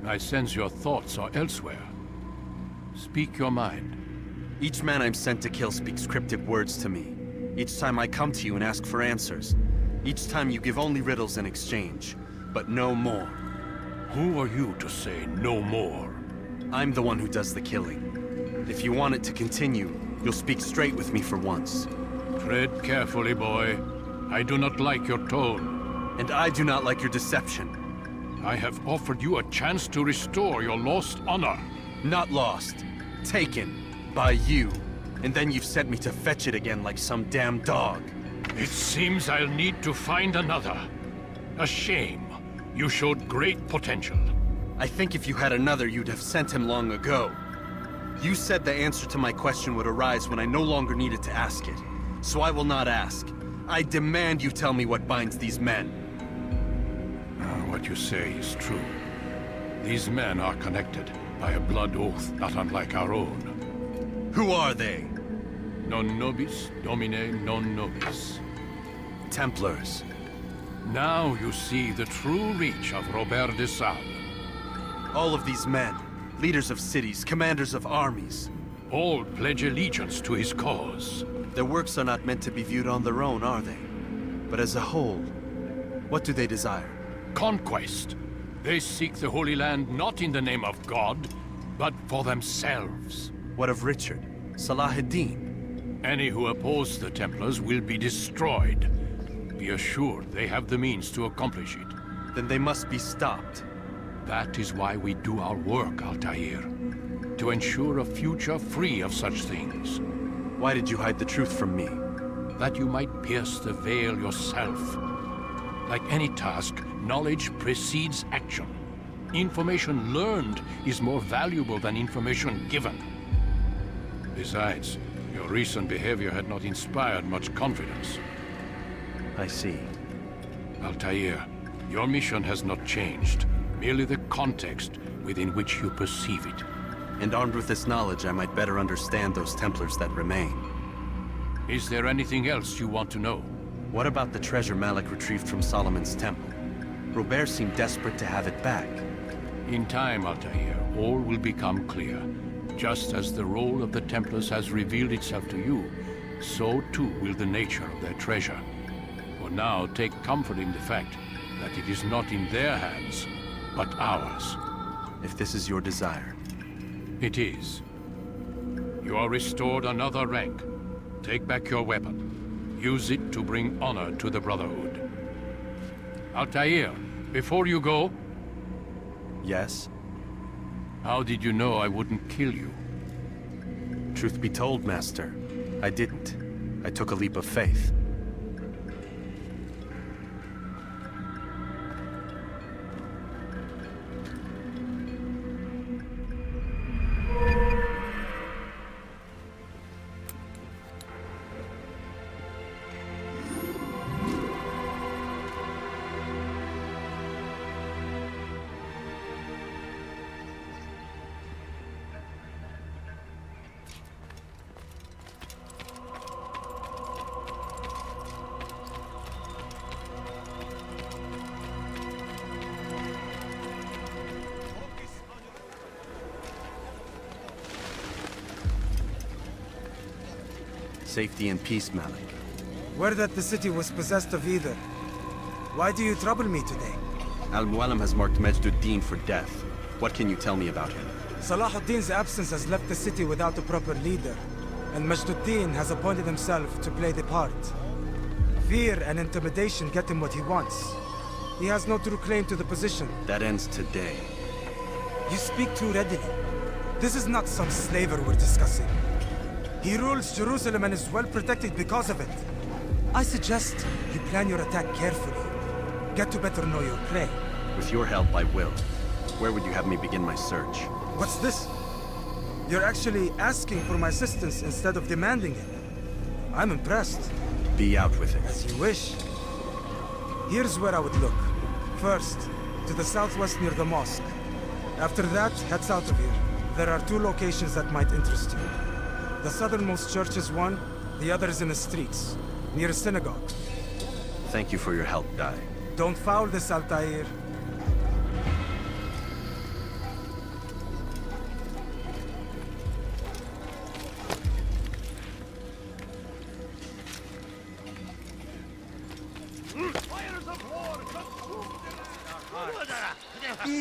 I sense your thoughts are elsewhere. Speak your mind. Each man I'm sent to kill speaks cryptic words to me. Each time I come to you and ask for answers. Each time you give only riddles in exchange, but no more. Who are you to say no more? I'm the one who does the killing. If you want it to continue, you'll speak straight with me for once. Tread carefully, boy. I do not like your tone. And I do not like your deception. I have offered you a chance to restore your lost honor. Not lost. Taken. By you. And then you've sent me to fetch it again like some damn dog. It seems I'll need to find another. A shame. You showed great potential. I think if you had another, you'd have sent him long ago. You said the answer to my question would arise when I no longer needed to ask it. So I will not ask. I demand you tell me what binds these men. What you say is true. These men are connected by a blood oath not unlike our own. Who are they? Non nobis, domine non nobis. Templars. Now you see the true reach of Robert de Sales. All of these men, leaders of cities, commanders of armies. All pledge allegiance to his cause. Their works are not meant to be viewed on their own, are they? But as a whole, what do they desire? Conquest. They seek the Holy Land not in the name of God, but for themselves. What of Richard? Salah ad-Din? Any who oppose the Templars will be destroyed. Be assured they have the means to accomplish it. Then they must be stopped. That is why we do our work, Altair. To ensure a future free of such things. Why did you hide the truth from me? That you might pierce the veil yourself. Like any task, knowledge precedes action. Information learned is more valuable than information given. Besides, your recent behavior had not inspired much confidence. I see. Altair, your mission has not changed. Merely the context within which you perceive it. And armed with this knowledge, I might better understand those Templars that remain. Is there anything else you want to know? What about the treasure Malik retrieved from Solomon's temple? Robert seemed desperate to have it back. In time, Altair, all will become clear. Just as the role of the Templars has revealed itself to you, so too will the nature of their treasure. For now, take comfort in the fact that it is not in their hands, but ours. If this is your desire. It is. You are restored another rank. Take back your weapon. Use it to bring honor to the Brotherhood. Altair, before you go... Yes? How did you know I wouldn't kill you? Truth be told, Master, I didn't. I took a leap of faith. Safety and peace, Malik. Word that the city was possessed of either. Why do you trouble me today? Al-Mualim has marked Majd Addin for death. What can you tell me about him? Salah ad-Din's absence has left the city without a proper leader, and Majd Addin has appointed himself to play the part. Fear and intimidation get him what he wants. He has no true claim to the position. That ends today. You speak too readily. This is not some slaver we're discussing. He rules Jerusalem and is well protected because of it. I suggest you plan your attack carefully. Get to better know your prey. With your help, I will. Where would you have me begin my search? What's this? You're actually asking for my assistance instead of demanding it. I'm impressed. Be out with it. As you wish. Here's where I would look. First, to the southwest near the mosque. After that, head south of here. There are two locations that might interest you. The southernmost church is one, the other is in the streets, near a synagogue. Thank you for your help, Dai. Don't foul this, Altair.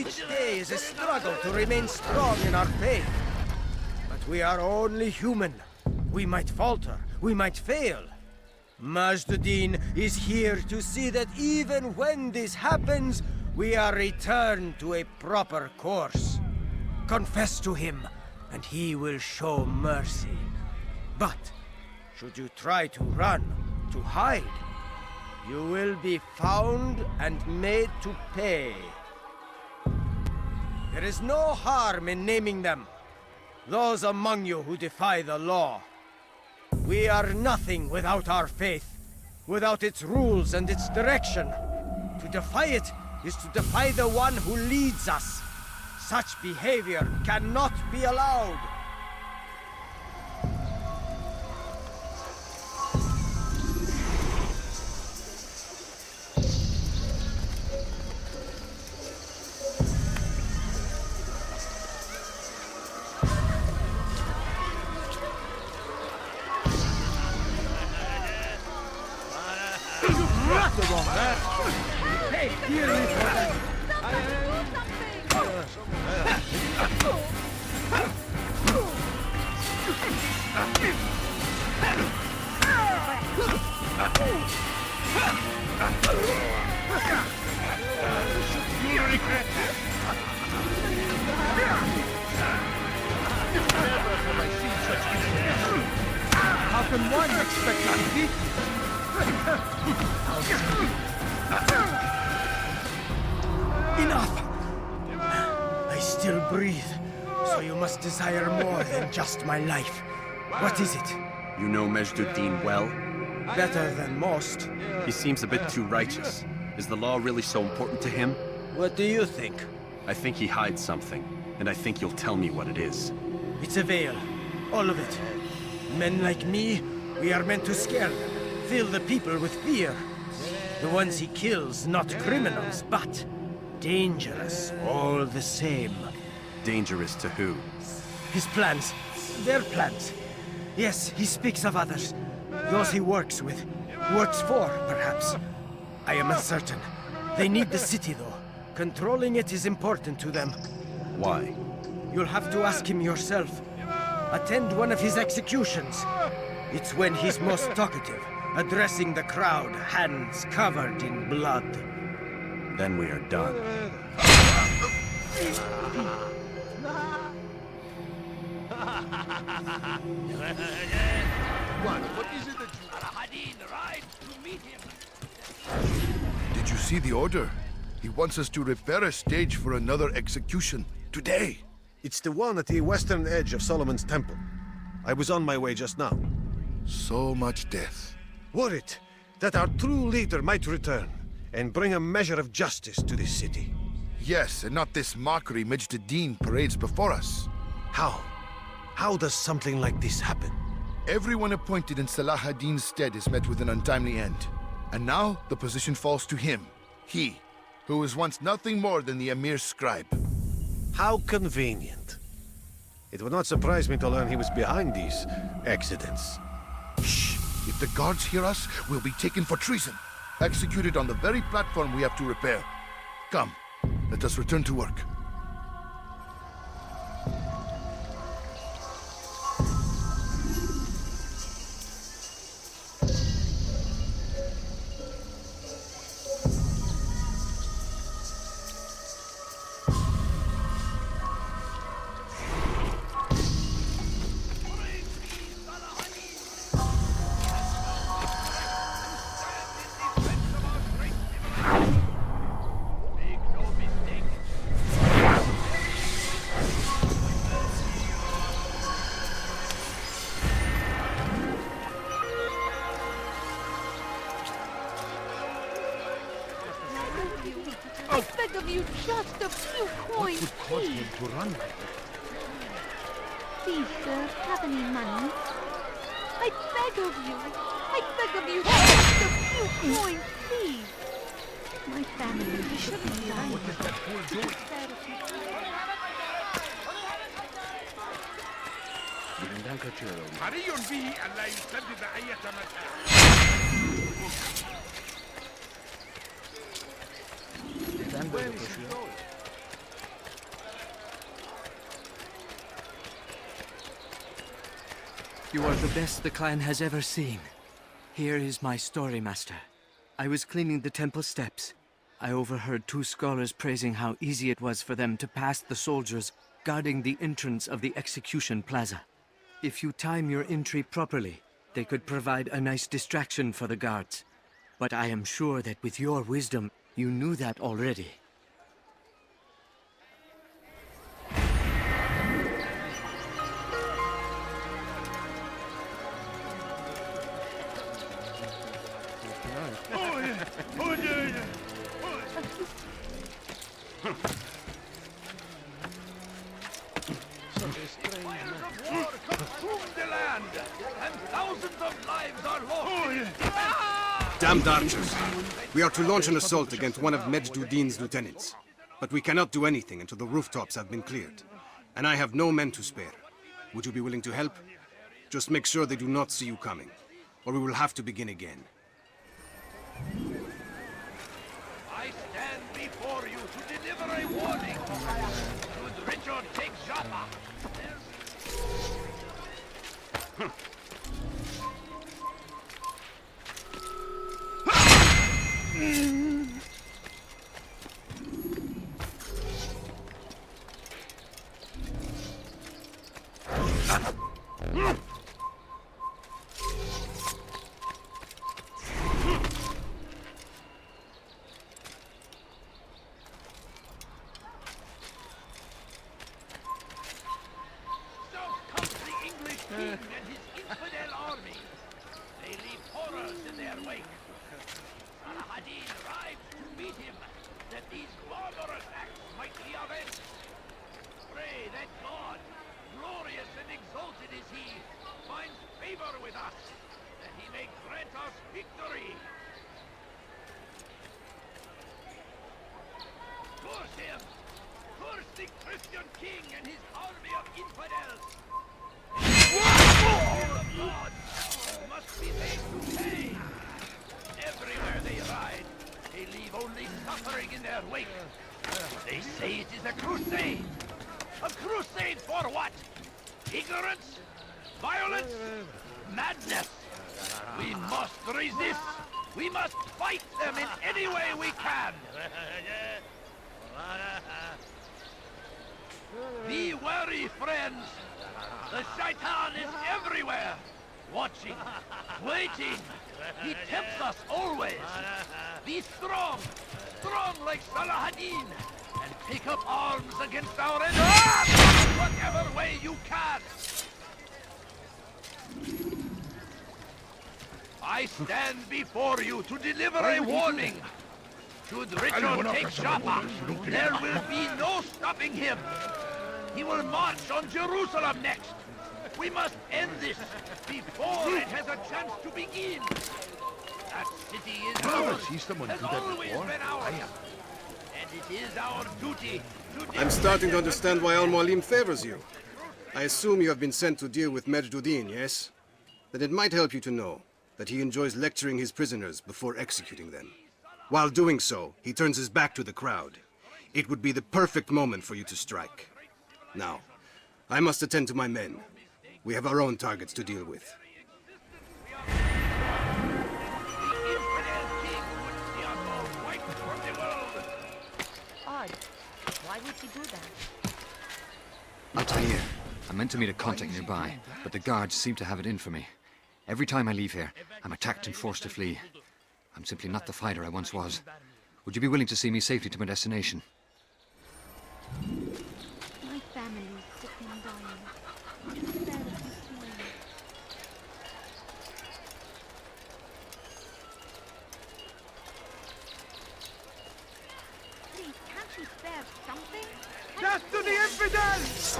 Each day is a struggle to remain strong in our faith. But we are only human. We might falter, we might fail. Majd Addin is here to see that even when this happens, we are returned to a proper course. Confess to him, and he will show mercy. But should you try to run, to hide, you will be found and made to pay. There is no harm in naming them. Those among you who defy the law. We are nothing without our faith, without its rules and its direction. To defy it is to defy the one who leads us. Such behavior cannot be allowed. Hey, here is how can one expect to defeat Enough! I still breathe, so you must desire more than just my life. What is it? You know Majd Addin well? Better than most. He seems a bit too righteous. Is the law really so important to him? What do you think? I think he hides something, and I think you'll tell me what it is. It's a veil. All of it. Men like me, we are meant to scare them, fill the people with fear. The ones he kills, not criminals, but dangerous all the same. Dangerous to who? His plans. Their plans. Yes, he speaks of others. Those he works with. Works for, perhaps. I am uncertain. They need the city, though. Controlling it is important to them. Why? You'll have to ask him yourself. Attend one of his executions. It's when he's most talkative, addressing the crowd, hands covered in blood. Then we are done. What is it that you... Addin arrived to meet him. Did you see the order? He wants us to repair a stage for another execution. Today. It's the one at the western edge of Solomon's temple. I was on my way just now. So much death. Worried that our true leader might return and bring a measure of justice to this city. Yes, and not this mockery Majd Addin parades before us. How? How does something like this happen? Everyone appointed in Salah ad-Din's stead is met with an untimely end. And now the position falls to him. He, who was once nothing more than the Emir's scribe. How convenient. It would not surprise me to learn he was behind these accidents. Shh! If the guards hear us, we'll be taken for treason. Executed on the very platform we have to repair. Come, let us return to work. I beg of you, just a few coins, please. To run like that. Please, sir, have any money? I beg of you. I beg of you, just a few coins, please. My family shouldn't die. What is that fool doing? حري به ألا يسدد أي متاع. You are the best the clan has ever seen. Here is my story, Master. I was cleaning the temple steps. I overheard two scholars praising how easy it was for them to pass the soldiers guarding the entrance of the execution plaza. If you time your entry properly, they could provide a nice distraction for the guards. But I am sure that with your wisdom, you knew that already. Damned archers! We are to launch an assault against one of Majd Addin's lieutenants. But we cannot do anything until the rooftops have been cleared. And I have no men to spare. Would you be willing to help? Just make sure they do not see you coming, or we will have to begin again. I stand before you to deliver a warning. Should Richard take Jaffa, and his infidel army. They leave horrors in their wake. Majd Addin arrived to meet him, that these barbarous acts might be avenged. Pray that God, glorious and exalted is he, finds favor with us, that he may grant us victory. Curse him! Curse the Christian king and his army of infidels! The blood must be made to pay. Everywhere they ride, they leave only suffering in their wake. They say it is a crusade. A crusade for what? Ignorance? Violence? Madness? We must resist. We must fight them in any way we can. Be wary, friends. The Shaitan is everywhere, watching, waiting. He tempts us always. Be strong, strong like Salah ad-Din, and take up arms against our enemies, whatever way you can. I stand before you to deliver a warning. Should Richard take Jaffa, there will be no stopping him. He will march on Jerusalem next. We must end this before it has a chance to begin. That city is ours. Has always been ours. And it is our duty to... I'm starting to understand why Al-Mualim favors you. I assume you have been sent to deal with Majd Addin, yes? Then it might help you to know that he enjoys lecturing his prisoners before executing them. While doing so, he turns his back to the crowd. It would be the perfect moment for you to strike. Now, I must attend to my men. We have our own targets to deal with. Odd. Why would he do that? Altair. I meant to meet a contact nearby, but the guards seem to have it in for me. Every time I leave here, I'm attacked and forced to flee. I'm simply not the fighter I once was. Would you be willing to see me safely to my destination? My family is sick and dying. Just bear with this morning. Please, can't you spare something? Death to the infidels!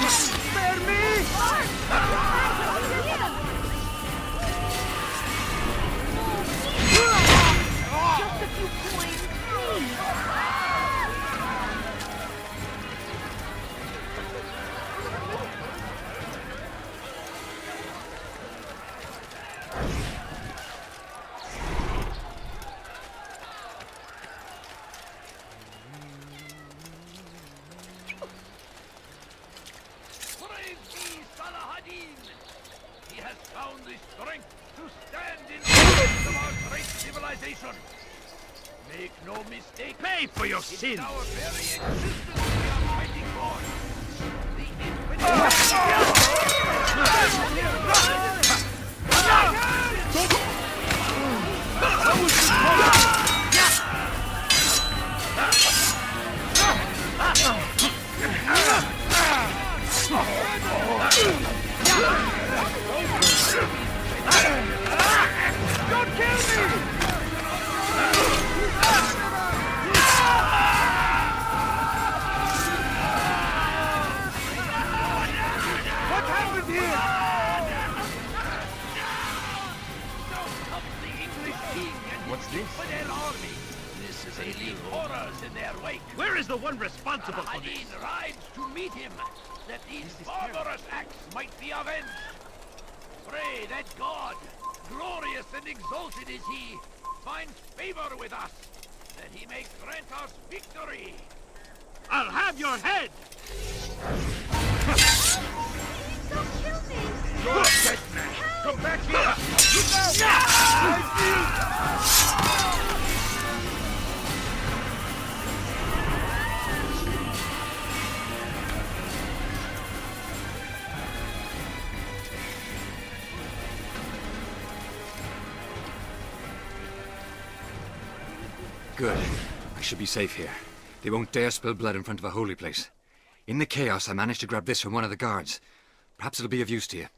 Spare me! Just a few coins, please. civilization. Make no mistake. Pay for your It's sins! our very existence we are fighting for. The Don't kill me! What happened here? What's this? For their army. This is they leave horrors in their wake. Where is the one responsible for this? Addin rides to meet him, that these barbarous acts might be avenged. Pray that God, glorious and exalted is he, finds favor with us, that he may grant us victory. I'll have your head! Don't kill me! You're dead man! Come back here! Look out! Good. I should be safe here. They won't dare spill blood in front of a holy place. In the chaos, I managed to grab this from one of the guards. Perhaps it'll be of use to you.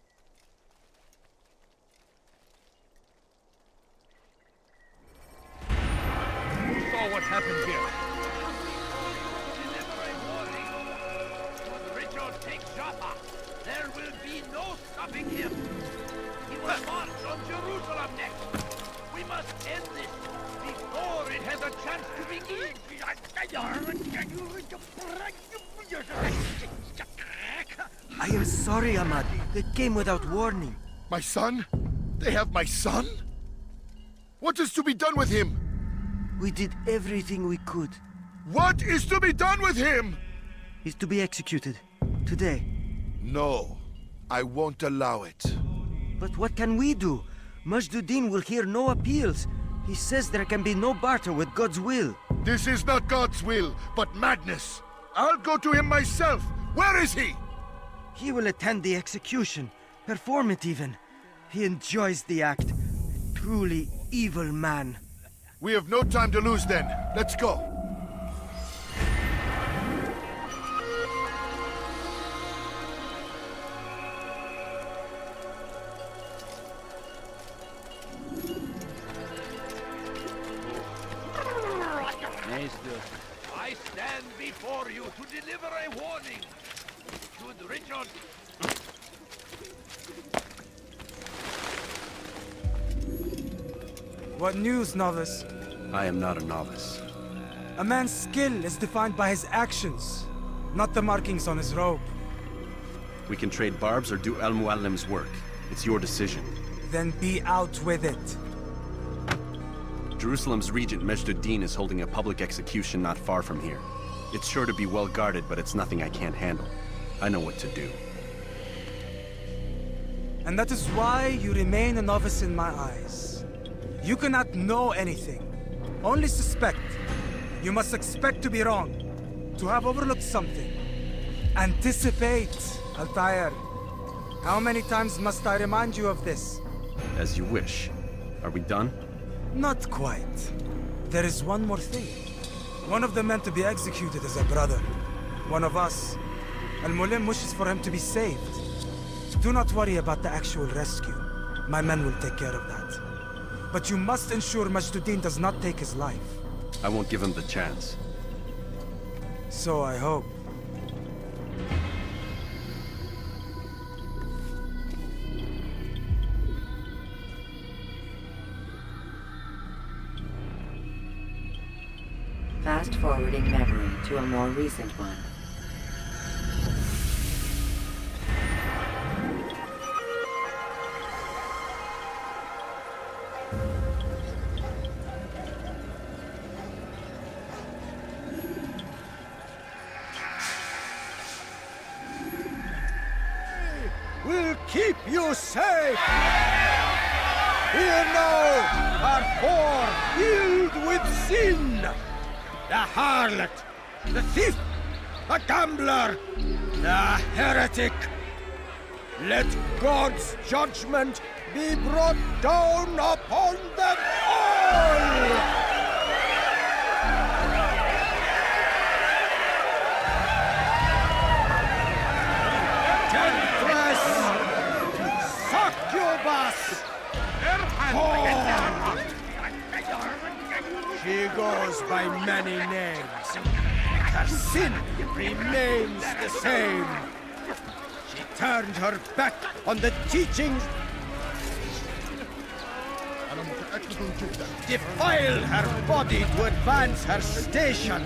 Who saw what happened here? Deliver a warning. Should Richard take Jaffa, there will be no stopping him. He will march on Jerusalem next. We must end this before it has a chance to begin. I am sorry, Ahmad. They came without warning. My son? They have my son? What is to be done with him? We did everything we could. What is to be done with him? He's to be executed. Today. No, I won't allow it. But what can we do? Majd Addin will hear no appeals. He says there can be no barter with God's will. This is not God's will, but madness. I'll go to him myself. Where is he? He will attend the execution. Perform it even. He enjoys the act. Truly evil man. We have no time to lose then. Let's go. I stand before you to deliver a warning. Should Richard... What news, novice? I am not a novice. A man's skill is defined by his actions, not the markings on his robe. We can trade barbs or do Al-Muallim's work. It's your decision. Then be out with it. Jerusalem's regent Majd Addin is holding a public execution not far from here. It's sure to be well guarded, but it's nothing I can't handle. I know what to do. And that is why you remain a novice in my eyes. You cannot know anything, only suspect. You must expect to be wrong, to have overlooked something. Anticipate, Altair. How many times must I remind you of this? As you wish. Are we done? Not quite. There is one more thing. One of the men to be executed is a brother. One of us. Al-Mulim wishes for him to be saved. Do not worry about the actual rescue. My men will take care of that. But you must ensure Majd Addin does not take his life. I won't give him the chance. So I hope. Fast-forwarding memory to a more recent one. We'll keep you safe! Here now are four filled with sin. The harlot, the thief, the gambler, the heretic. Let God's judgment be brought down upon them all! Succubus! She goes by many names, but her sin remains the same. She turned her back on the teachings, defiled her body to advance her station.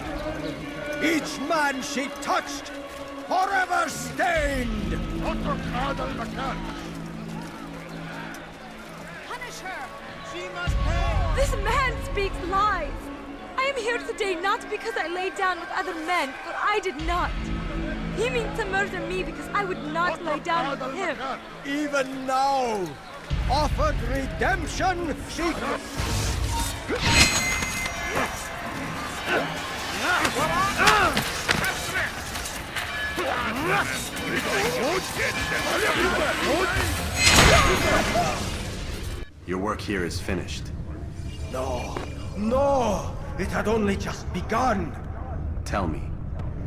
Each man she touched, forever stained. Punish her! She must pay! This man speaks lies! I am here today not because I lay down with other men, for I did not. He means to murder me because I would not lay down with him. Even now, offered redemption, she... Your work here is finished. No, no! It had only just begun! Tell me,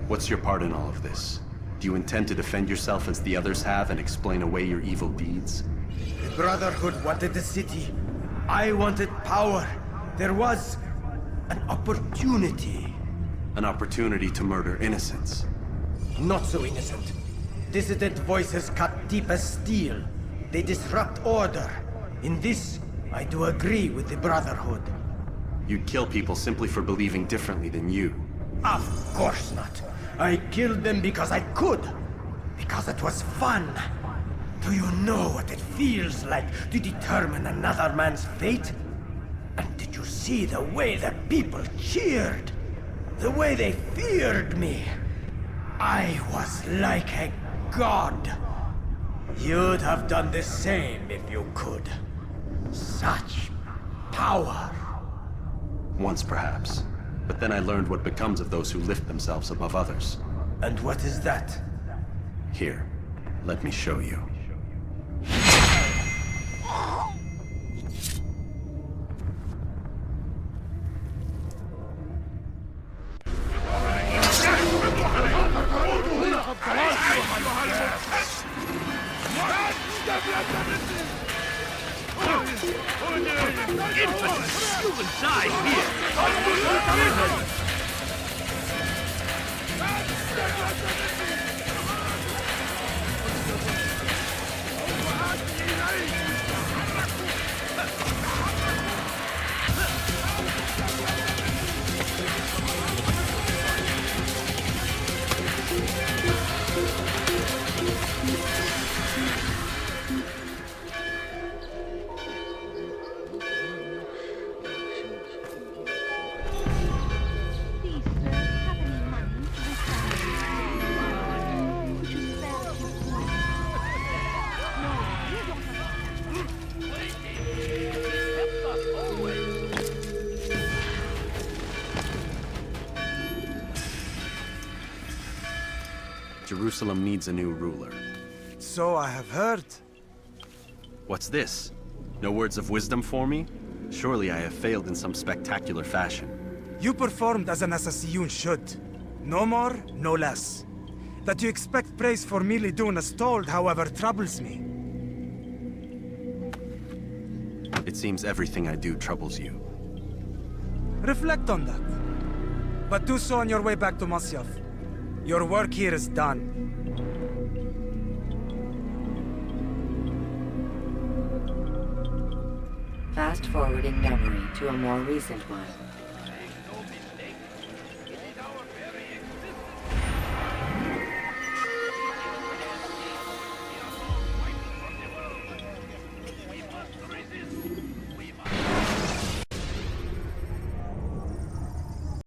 what's your part in all of this? Do you intend to defend yourself as the others have and explain away your evil deeds? The Brotherhood wanted the city. I wanted power. There was an opportunity. An opportunity to murder innocents. Not so innocent. Dissident voices cut deep as steel. They disrupt order. In this, I do agree with the Brotherhood. You'd kill people simply for believing differently than you. Of course not. I killed them because I could. Because it was fun. Do you know what it feels like to determine another man's fate? And did you see the way the people cheered? The way they feared me? I was like a god. You'd have done the same if you could. Such power. Once, perhaps. But then I learned what becomes of those who lift themselves above others. And what is that? Here, let me show you. You will die here! Jerusalem needs a new ruler. So I have heard. What's this? No words of wisdom for me? Surely I have failed in some spectacular fashion. You performed as an Assassiyun should. No more, no less. That you expect praise for merely doing as told, however, troubles me. It seems everything I do troubles you. Reflect on that. But do so on your way back to Masyaf. Your work here is done. Fast-forwarding memory to a more recent one.